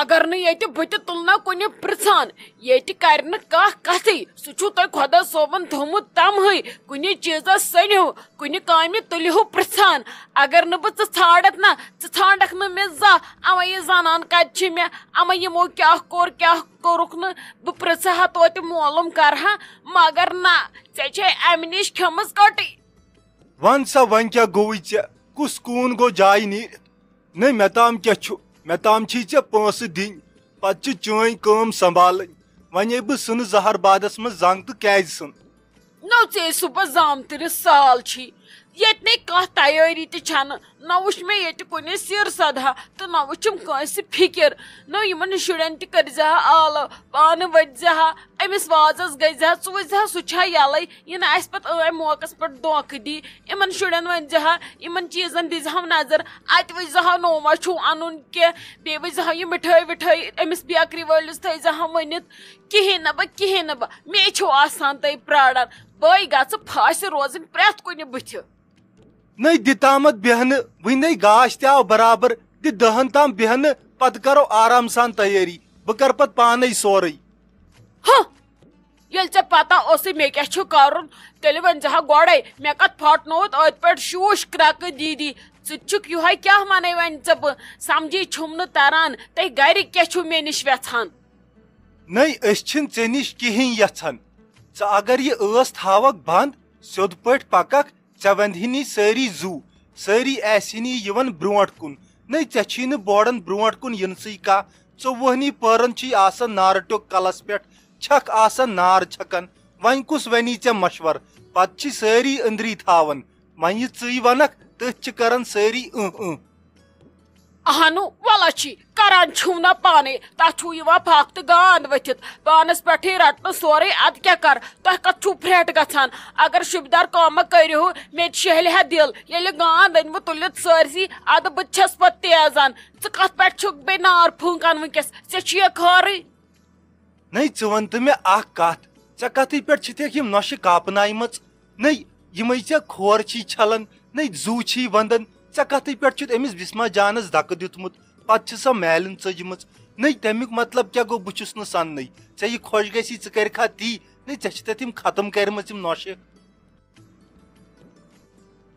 اگر نہ یہ بت تلنا کن پرچان یہ کر کت سہ تہ خدا صوبن تھومت تمہے کن چیز سنو کن کام تلو پرچان اگر نا بہ ژھانڈک نا ژھانڈک نا مے زانٛہہ اما یہ زنان کت مے اما یمو کیا کور کیا کورک نا بہ پرژھا توتہ معلوم کرہا مگر نا ژے امہ نش کھمٕژ کٹٕے ون سا ون کیا گوی ژے کس کون گو جائے نیرتھ نہ مے تام کیا چھُ مے تام چھی ژے پونسہٕ دِنۍ پتہٕ چھِ چٲنۍ کٲم سنبھالٕنۍ وۄنۍ بہٕ سٕنہٕ زہر بادس منٛز زنگ تہٕ کیازِ ژھٕن نو ژے صبح زامترس سال چھی یت نے کانٛہہ تیٲری تہِ چھنہٕ نہ وٕچھ مےٚ ییٚتہِ کُنہِ سِر سدہا تہٕ نہ وٕچھم کٲنٛسہِ فِکر نہ یِمن شُرٮ۪ن تہِ کٔرزِہا آلہٕ پانہٕ ؤتھزِہا أمِس وازس گٔژھزِہا ژٕ وٕچھزِہا سُہ چھا یَلے یہِ نہٕ اَسہِ پتہٕ ٲمۍ موقعس پٮ۪ٹھ دھوکہٕ دی یِمن شُرٮ۪ن ؤنزِہا یِمن چیٖزن دِزہو نظر اَتہِ وٕچھزِہا نوٚو ما چھُو اَنُن کینٛہہ بیٚیہِ وٕچھزِہا یہِ مِٹھٲے وِٹھٲے أمِس بیکری وٲلِس تھٲیزِہا ؤنِتھ کِہیٖنۍ نہٕ بہٕ مے چھُو آسان تۄہہِ پرٛاران بٲے گژھٕ پھاسہِ روزٕنۍ پرٛٮ۪تھ کُنہِ بٕتھِ نئی دتامت بیہنہ وی گاش تہ آو برابر دہن تام بیہنہ پتہ کرو آرام سان تیاری بہ کر پت پانے سورے ہاں یل ژے پتہ اوسے مے کیا چھُ کرُن تیٚلہِ ؤنزِہا گۄڈے مے کتھ پھٹنووُت أتھۍ پٮ۪ٹھ شوٗش کرٛکہٕ دیٖدی ژٕ تہِ چھُکھ یِہوے کیاہ ونے وۄنۍ ژٕ بہٕ سمجھی چھُم نہٕ تران تُہۍ گرِکۍ کیاہ چھُو مےٚ نِش ویژھان نئی أسۍ چھِنہٕ ژےٚ نِش کِہیٖنۍ یژھان ژٕ اگر یہِ ٲس تھاوکھ بنٛد سیوٚد پٲٹھۍ پککھ ژےٚ ونٛدہنی سٲری زوٗ سٲری آسِنی یِوان برونٛٹھ کُن نئی ژےٚ چھی نہٕ بورڈن برونٛٹھ کُن یِنسٕے کانٛہہ 24 پٲرن چھی آسان نارٕ ٹیوٚک کلس پٮ۪ٹھ چھکھ آسان نار چھکان وۄنۍ کُس ونی ژےٚ مشور پتہٕ چھ سٲری أنٛدری تھاوان وۄنۍ یہِ ژٕے ونکھ تٔتھۍ چھِ کران سٲری اہنو ولا چھی کران چھُو نا پانے تتھ چھُو یِوان پھکھ تہٕ گانٛد ؤتھِتھ پانس پٮ۪ٹھٕے رٹنہٕ سورُے ادٕ کیاہ کر تۄہہِ کتھ چھُو پھرٛٹھ گژھان اگر شُبدار کٲمہ کٔرِو مےٚ تہِ شہلہِ ہا دل ییٚلہِ گانٛد أنوٕ تُلِتھ سٲرسٕے ادٕ بہٕ تہِ چھس پتہٕ تیزان ژٕ کتھ پٮ۪ٹھ چھُکھ بیٚیہِ نار پھٕنٛکان وٕنکیٚس ژےٚ چھُیا خٲرٕے نئی ژٕ ون تہٕ مےٚ اکھ کتھ ژےٚ کتھٕے پٮ۪ٹھ چھِتھکھ یِم نۄشہِ کاپنایمژ نئی یِمے ژےٚ کھور چھی چھلان نئی زوٗ چھی ونٛدان ژےٚ کتھٕے پٮ۪ٹھ چھُتھ أمِس بسما جانس دکہٕ دیُتمُت پتہٕ چھِ سۄ میلن ژٔجمٕژ نئی تمیُک مطلب کیاہ گوٚو بہٕ چھُس نہٕ سننٕے ژےٚ یہِ خۄش گژھی ژٕ کرکھا تی نئی ژےٚ چھِتھ یِم ختم کٔرمٕژ یِم نۄشہِ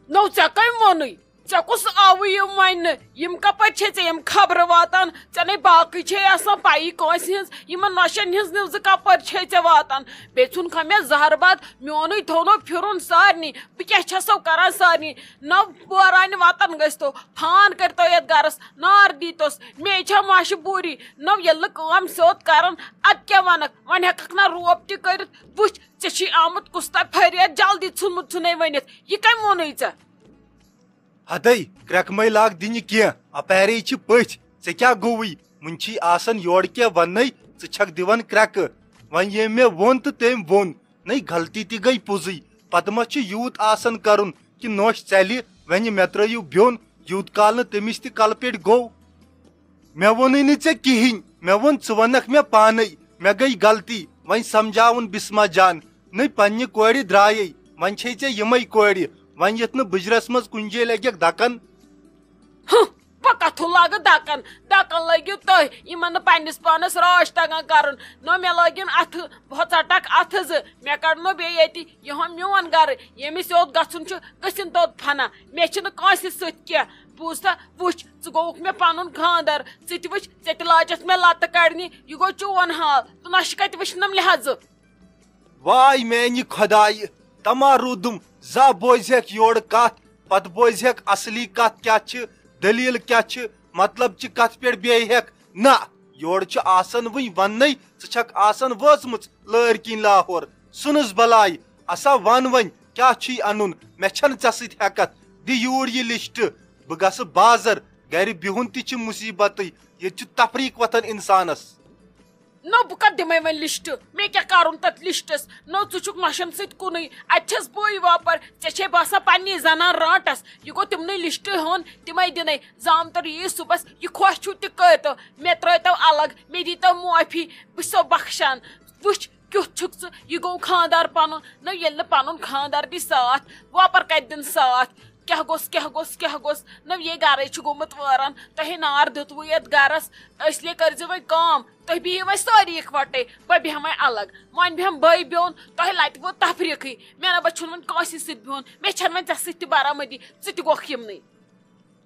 نو ژےٚ کٔمۍ ووٚنُے ژےٚ کُس آوٕ یِم وننہٕ یِم کپٲرۍ چھے ژےٚ یِم خبرٕ واتان ژےٚ نے باقٕے چھے آسان پیی کٲنٛسہِ ہٕنٛز یِمن نۄشن ہٕنٛز نِوزٕ کپٲرۍ چھے ژےٚ واتان بیٚیہِ ژھُنکھا مےٚ زہر باد میونُے تھوونو پھِرُن سارنٕے بہٕ کیاہ چھسو کران سارنٕے نہ بورانہِ وطن گٔژھتو فان کٔرتو یتھ گرس نار دیٖتوس مے چھا مجبوٗری نو ییٚلہِ نہٕ کٲم سیوٚد کران ادٕ کیاہ ونکھ وۄنۍ ہیٚککھ نا روب تہِ کٔرِتھ وٕچھ ژےٚ چھی آمُت کُستام فریاد جلدی ژھُنمُت ژھُنے ؤنِتھ یہِ کٔمۍ ووٚنُے ژےٚ ہدے کرٛٮ۪کہٕ لاگ دِنہِ کینٛہہ اپارے چھِ پٔژھۍ ژےٚ کیٛاہ گوٚوُے وُنہِ چھی آسان یورٕ کینٛہہ وننَے ژٕ چھکھ دِوان کرٛٮ۪کہٕ وۄنۍ ییٚمۍ مےٚ ووٚن تہٕ تٔمۍ ووٚن نئی غلطی تہِ گٔے پوٚزٕے پتہٕ ما چھُ یوٗت آسان کرُن کہِ نۄش ژلہِ وۄنہِ مےٚ ترٲیِو بیوٚن یوٗت کال نہٕ تٔمِس تہِ کلہٕ پیٚٹھۍ گوٚو مےٚ ووٚنُے نہٕ ژےٚ کِہیٖنۍ مےٚ ووٚن ژٕ ونکھ مےٚ پانے مےٚ گٔے غلطی وۄنۍ سمجاوُن بسما جان نئی پننہِ کورِ درٛایے وۄنۍ چھے ژےٚ یِمے کورِ وۄنۍ یتھ نہٕ بٕجرس منٛز کُنہِ جایہِ لگٮ۪کھ دکن بہٕ کتھوٗ لاگہٕ دکن دکن لٲگِو تُہۍ یِمن نہٕ پننس پانس راش تگان کرُن نہ مےٚ لٲگِن اتھٕ بہٕ ژٹکھ اتھٕ زٕ مےٚ کڑنو بیٚیہِ ییٚتہِ یِہُنٛد میون گرٕ ییٚمِس سیوٚد گژھُن چھُ گٔژھِنۍ توٚت فنا مےٚ چھِنہٕ کٲنٛسہِ سۭتۍ کینٛہہ بوٗزتھا وٕچھ ژٕ گوٚوُکھ مےٚ پنُن خانٛدر ژٕ تہِ وٕچھ ژےٚ تہِ لاجتھ مےٚ لتہٕ کڑنہِ یہِ گوٚو چون حال تہٕ نۄشہِ کتہِ وٕچھنم لحاظہٕ واے میانہِ خۄدایہِ تما روٗدُم زانٛہہ بوزہکھ یورٕ کتھ پتہٕ بوزہکھ اصلی کتھ کیاہ چھِ دلیٖل کیاہ چھِ مطلب چہِ کتھ پٮ۪ٹھ بیٚیہِ ہٮ۪کھ نہ یورٕ چھُ آسان وُنہِ وننَے ژٕ چھکھ آسان وٲژمٕژ لٲرۍ کِنۍ لاہور سُنس بلاے اسا ون وۄنۍ کیاہ چھُے انُن مےٚ چھنہٕ ژےٚ سۭتۍ ہٮ۪کتھ دِ یوٗرۍ یہِ لسٹ بہٕ گژھٕ بازر گرِ بِہُن تہِ چھُ مُصیبتٕے ییٚتہِ چھُ تفریٖق وتھان انسانس نو بہٕ کتھ دِمے وۄنۍ لسٹ مےٚ کیاہ کرُن تتھ لسٹس نو ژٕ چھُکھ نۄشن سۭتۍ کُنُے اتہِ چھس بٕے واپر ژےٚ چھے باسان پننی زنان رانٹس یہِ گوٚو تِمنٕے لسٹ ہیوٚن تِمے دِنے زامتر یی صُبحس یہِ خۄش چھُو تہِ کٔرتو مےٚ ترٲیتو الگ مےٚ دیٖتو معٲفی بہٕ چھسو بخشان وٕچھ کیُتھ چھُکھ ژٕ یہِ گوٚو خانٛدار پنُن نہ ییٚلہِ نہٕ پنُن خانٛدار دی ساتھ وۄپر کتہِ دِن ساتھ کیا گوس نو یہ گرے گومت واران تہ نار دتو یت گرس اس لیے کرزِ وۄنۍ کٲم تُہۍ بِہِو وۄنۍ سٲری اِکوٹے بہٕ بیٚہمہٕ وۄنۍ الگ وۄنۍ بیٚہم بٲے بیوٚن تۄہہِ لَتہِ ووت تفریٖقٕے مےٚ نہ بہٕ چھُنہٕ وۄنۍ کٲنٛسہِ سۭتۍ بِہُن مےٚ چھَنہٕ وۄنۍ ژےٚ سۭتۍ تہِ برابٔدی ژٕ تہِ گوٚکھ یِمنٕے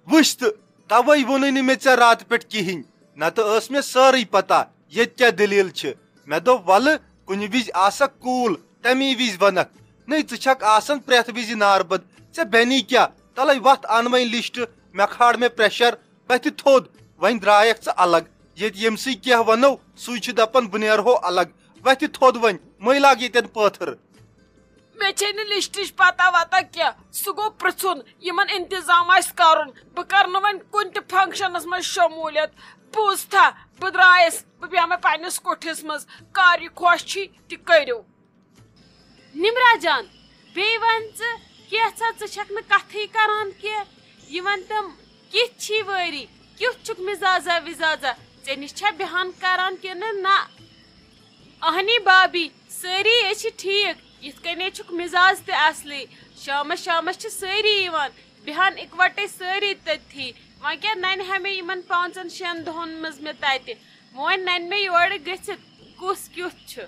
وٕچھ تہٕ توے ووٚنُے نہٕ مےٚ ژےٚ راتہٕ پٮ۪ٹھ کِہینۍ نتہٕ ٲس مےٚ سٲرٕے پتہ ییٚتہِ کیٛاہ دٔلیٖل چھِ مےٚ دوٚپ وَلہٕ کُنہِ وِزِ آسکھ کوٗل تمی وِزِ وَنکھ نٔے ژٕ چھکھ آسان پرٛٮ۪تھ وِزِ ناربد ژےٚ بٮ۪نی کیٛاہ تَلَے وَتھ اَن وۄنۍ لِسٹ مےٚ کھار مےٚ پرٛیشر بَتھِ تھوٚد وۄنۍ درٛایکھ ژٕ الگ ییٚتہِ ییٚمسٕے کینٛہہ وَنو سُے چھُ دَپان بہٕ نیرہو الگ وَتھِ تھوٚد وۄنۍ مٔے لاگ ییٚتٮ۪ن پٲتھٕر مےٚ چھے نہٕ لسٹٕچ پتہ وتہ کینٛہہ سُہ گوٚو پرٛژھُن یِمن انتظام آسہِ کرُن بہٕ کرٕ نہٕ وۄنۍ کُنہِ تہِ فنکشنس منٛز شموٗلیت پوٚز تھا بہٕ درٛایس بہٕ بیٚہمہٕ پننِس کُٹھِس منٛز کر یہِ خۄش چھی تہِ کٔرِو نمرا جان بیٚیہِ وَن ژٕ کینٛژھا ژٕ چھکھ نہٕ کتھٕے کران کینٛہہ یہِ وَن تِم کِتھ چھی وٲری کیُتھ چھُکھ مِزازا وِزازا ژےٚ نِش چھا بیٚہان کران کِنہٕ نہ اہنی بابی سٲری أسۍ چھِ ٹھیٖک یِتھ کٔنۍ چھُکھ مِزاز تہِ اصلٕے شامس شامس چھِ سٲری یِوان بیٚہان اِکوٹے سٲری تٔتھی وۄنۍ کیٛاہ ننہِ ہا مےٚ یِمن 5-6 دۄہن منٛز مےٚ تتہِ وۄنۍ ننہِ مےٚ یورٕ گٔژھِتھ کُس کیُتھ چھُ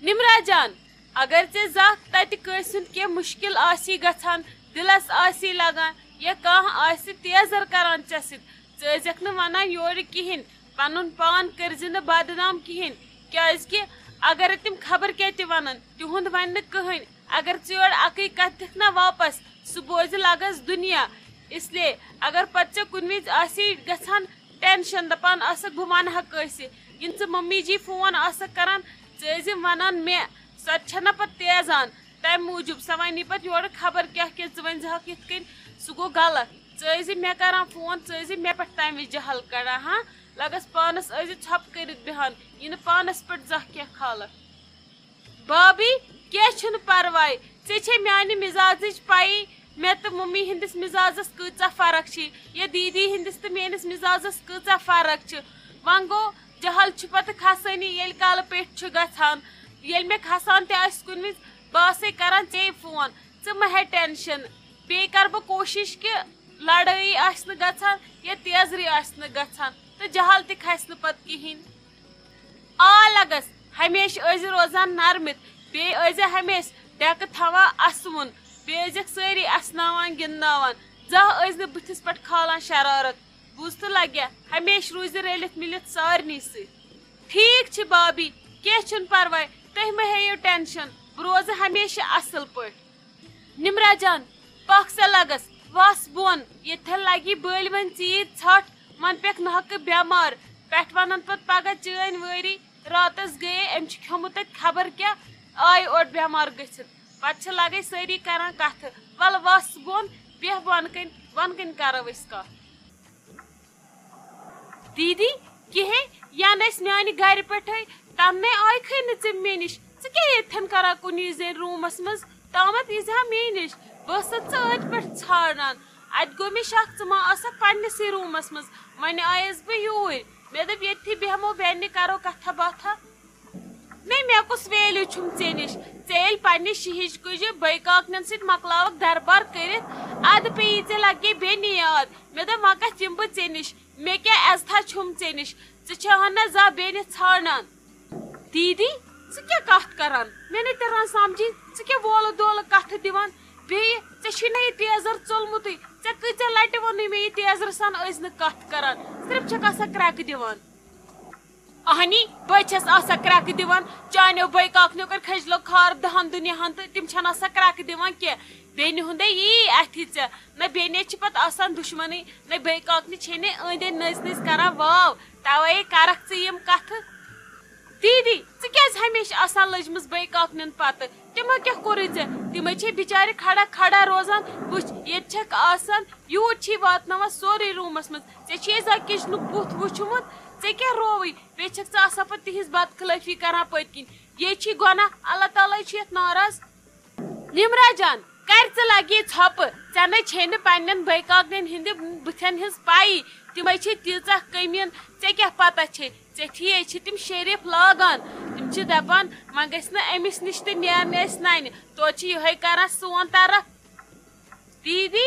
نمرا جان اگر ژےٚ زانٛہہ تتہِ کٲنٛسہِ ہُنٛد کینٛہہ مُشکِل آسی گژھان دِلس آسی لگان یا کانٛہہ آسہِ تیزر کران ژےٚ سۭتۍ ژٕ ٲسزٮ۪کھ نہٕ ونان یورٕ کہیٖنۍ پنُن پان کٔرزِ نہٕ بدنام کہیٖنۍ کیازِ کہِ اگر تِم خبر کیٛاہ تہِ ونن تِہُنٛد ونہِ نہٕ کٕہٕنۍ اگر ژٕ یورٕ اکٕے کتھ دِکھ نا واپس سُہ بوزِ لگس دُنیا اس لیے اگر پتہٕ ژےٚ کُنہِ وِزِ آسی گژھان ٹینشن دپان آسکھ بہٕ ونہٕ ہا کٲنٛسہِ یِنہٕ ژٕ ممی جی فون آسکھ کران ژٕ ٲسزِ ونان مےٚ سۄ تہِ چھنہ پتہٕ تیزان تمہِ موٗجوٗب سۄ ونی پتہٕ یورٕ خبر کیٛاہ کیٛاہ ژٕ ؤنزِہکھ یِتھ کٔنۍ سُہ گوٚو غلط ژٕ ٲسزِ مےٚ کران فون ژٕ ٲسزِ مےٚ پٮ۪ٹھ تمہِ وِزِ جہل کڑان ہاں لگس پانس ٲسزِ ژھۄپہٕ کٔرِتھ بیٚہان یہِ نہٕ پانس پٮ۪ٹھ زانٛہہ کینٛہہ کھالکھ بابی کینٛہہ چھُنہٕ پرواے ژےٚ چھے میانہِ مِزازٕچ پایی مےٚ تہٕ ممی ہٕنٛدِس مِزازس کۭژاہ فرق چھِ یا دیٖدی ہٕنٛدِس تہٕ میٲنِس مِزازس کۭژاہ فرق چھِ وۄنۍ گوٚو جہل چھُ پتہٕ کھسٲنی ییٚلہِ کالہٕ پیٚٹھ چھُ گژھان ییٚلہِ مےٚ کھسان تہِ آسہِ کُنہِ وِزِ بہٕ آسے کران ژے فون ژٕ مہ ہےٚ ٹینشن بیٚیہِ کرٕ بہٕ کوٗشش کہِ لڑٲیی آسہِ نہٕ گژھان یا تیزری آسہِ نہٕ گژھان تہٕ جہل تہِ کھسہِ نہٕ پتہٕ کہیٖنۍ آ لگس ہمیشہٕ ٲسزِ روزان نرمِتھ بیٚیہِ ٲسزِ ہمیشہٕ ڈیکہٕ تھاوان اسوُن بیٚیہِ ٲسزٮ۪کھ سٲری اسناوان گِنٛدناوان زانٛہہ ٲسۍ نہٕ بٕتھِس پٮ۪ٹھ کھالان شرارت بوٗزتھٕ لگیا ہمیشہٕ روٗزِ رٔلِتھ مِلِتھ سارنٕے سۭتۍ ٹھیٖک چھِ بابی کینٛہہ چھُنہٕ پرواے تُہۍ مہ ہیٚیِو ٹینشن بہٕ روزٕ ہمیشہٕ اصل پٲٹھۍ نمرا جان پکھ سا لگس وس بۄن ییٚتھٮ۪ن لگی بٔلۍ وۄنۍ ژیٖرۍ ژھٹھ وۄنۍ پیٚکھ نحقہٕ بٮ۪مار پٮ۪ٹھ ونن پتہٕ پگہہ چٲنۍ وٲری راتس گٔیے أمۍ چھُ کھیوٚمُت تتہِ خبر کیٛاہ آیہِ اورٕ بٮ۪مار گٔژھِتھ پتہٕ چھِ لگے سٲری کران کتھٕ ولہٕ وس بۄن بیٚہہ بۄنہٕ کَنۍ کرو أسۍ کتھ دیٖدی کِہے ینہٕ أسۍ میانہِ گرِ پٮ۪ٹھے تمنے آیکھٕے نہٕ ژٕ مےٚ نِش ژٕ کیٛاہ ییٚتھٮ۪ن کران کُنی زٔنۍ روٗمس منٛز تامتھ ییٖزِ ہا مے نِش بہٕ ٲسٕس ژٕ أتھۍ پٮ۪ٹھ ژھانڈان اتہِ گوٚو مےٚ شک ژٕ ما آسکھ پننسٕے روٗمس منٛز وۄنۍ آیس بہٕ یوٗرۍ مےٚ دوٚپ ییٚتھی بیٚہمو بیٚنہِ کرو کتھا باتھا نَے مےٚ کُس ویلیوٗ چھُم ژےٚ نِش ژےٚ ییٚلہِ پننہِ شِہِچ کُجہِ بٲے کاکنٮ۪ن سۭتۍ مۄکلاوکھ دربار کٔرِتھ ادٕ پیٚیی ژےٚ لگے بیٚنہِ یاد مےٚ دوٚپ وۄنۍ کتھ یِمہٕ بہٕ ژےٚ نِش مےٚ کیٛاہ عزتھا چھُم ژےٚ نِش ژٕ چھہن نہ زانٛہہ بیٚنہِ ژھانڈان دیٖدی ژٕ کیٛاہ کتھ کران مےٚ نہٕ تران سمجھی ژٕ کیٛاہ وولہٕ دولہٕ کتھٕ دِوان بیٚیہِ ژےٚ چھُے نہ یہِ تیزر ژوٚلمُتٕے ژےٚ کۭژاہ لٹہِ ووٚنُے مےٚ یہِ تیزرٕ سان ٲسۍ نہٕ کتھ کران صرف چھکھ آسان کرٛٮ۪کہٕ دِوان اہنی بہٕ چھس آسان کرٛٮ۪کہٕ دِوان چانیو بٲے کاکنیو کٔر کھٔجلو کھار 10 دُنیاہن تہٕ تِم چھنہٕ آسان کرٛٮ۪کہٕ دِوان کینٛہہ بیٚنہِ ہُنٛدے یی اتھِ ژےٚ نہ بیٚنے چھِ پتہٕ آسان دُشمنی نہ بٲے کاکنہِ چھے نہٕ أنٛدۍ أنٛدۍ نٔژ نٔژ کران واو توے کرکھ ژٕ یِم کتھٕ دیٖدی ژٕ کیٛازِ ہمیشہٕ آسان لٔجمٕژ بٲے کاکنٮ۪ن پتہٕ تِمو کیٛاہ کوٚرُے ژےٚ تِمے چھے بِچارِ کھڑا کھڑا روزان وٕچھ ییٚتہِ چھکھ آسان یوٗت چھی واتناوان سورُے روٗمس منٛز ژےٚ چھے زانٛہہ کِچنُک بُتھ وٕچھمُت ژےٚ کیٛاہ رووٕے بیٚیہِ چھکھ ژٕ آسان پتہٕ تِہنٛز بدخلٲفی کران پٔتۍ کِنۍ یے چھی گۄناہ اللہ تعالیٰ چھُ یتھ ناراض نمرا جان کر ژٕ لگی ژھۄپہٕ ژےٚ نَے چھے نہٕ پننٮ۪ن بٲے کاکنٮ۪ن ہٕنٛدِ بٕتھٮ۪ن ہٕنٛز پایی تِمے چھے تیٖژاہ کٔمیٖن ژےٚ کیٛاہ پتہ چھے ژےٚ چھِ تِم شریٖف لاگان تِم چھِ دپان وۄنۍ گژھِ نہٕ أمِس نِش تہِ نیرنہِ أسۍ ننہِ توتہِ چھِ یِہوے کران سون طرف دیدی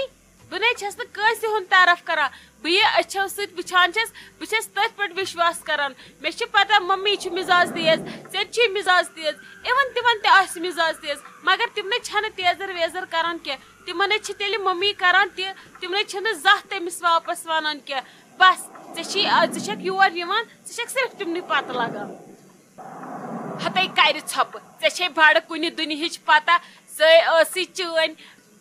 بہٕ نَے چھَس نہٕ کٲنٛسہِ ہُنٛد تعارف کران بہٕ یہِ أچھو سۭتۍ وٕچھان چھَس بہٕ چھَس تٔتھۍ پٮ۪ٹھ وِشواس کران مےٚ چھِ پتہ ممی چھِ مِزاز تیز ژےٚ تہِ چھُے مِزاز تیز اِوٕن تِمن تہِ آسہِ مِزاز تیز مگر تِم نَے چھَنہٕ تیزر ویزر کران کینٛہہ تِمن نَے چھِ تیٚلہِ ممی کران تہِ تِم نَے چھِنہٕ زانٛہہ تٔمِس واپس ونان کینٛہہ بس ژٕ چھکھ یور یِوان ژٕ چھکھ صرف تِمنٕے پتہٕ لگان ہتے کرِ ژھۄپہٕ ژےٚ چھے بڑٕ کُنہِ دُنہِچ پتہ سۄے ٲسٕے چٲنۍ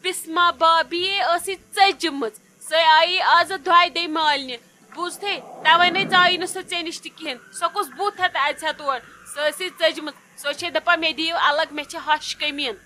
بسما بابی ٲسٕے ژٔجمٕژ سۄے آیی آزٕ دۄیہِ دۄہہِ مالنہِ بوٗزتھے توے نَے ژایہِ نہٕ سۄ ژےٚ نِش تہِ کِہینۍ سۄ کُس بُتھ ہٮ۪تھ اَژِ ہا تور سۄ ٲسٕے ژٔجمٕژ سۄ چھے دپان مےٚ دِیِو الگ مےٚ چھِ ہش کٔمیٖن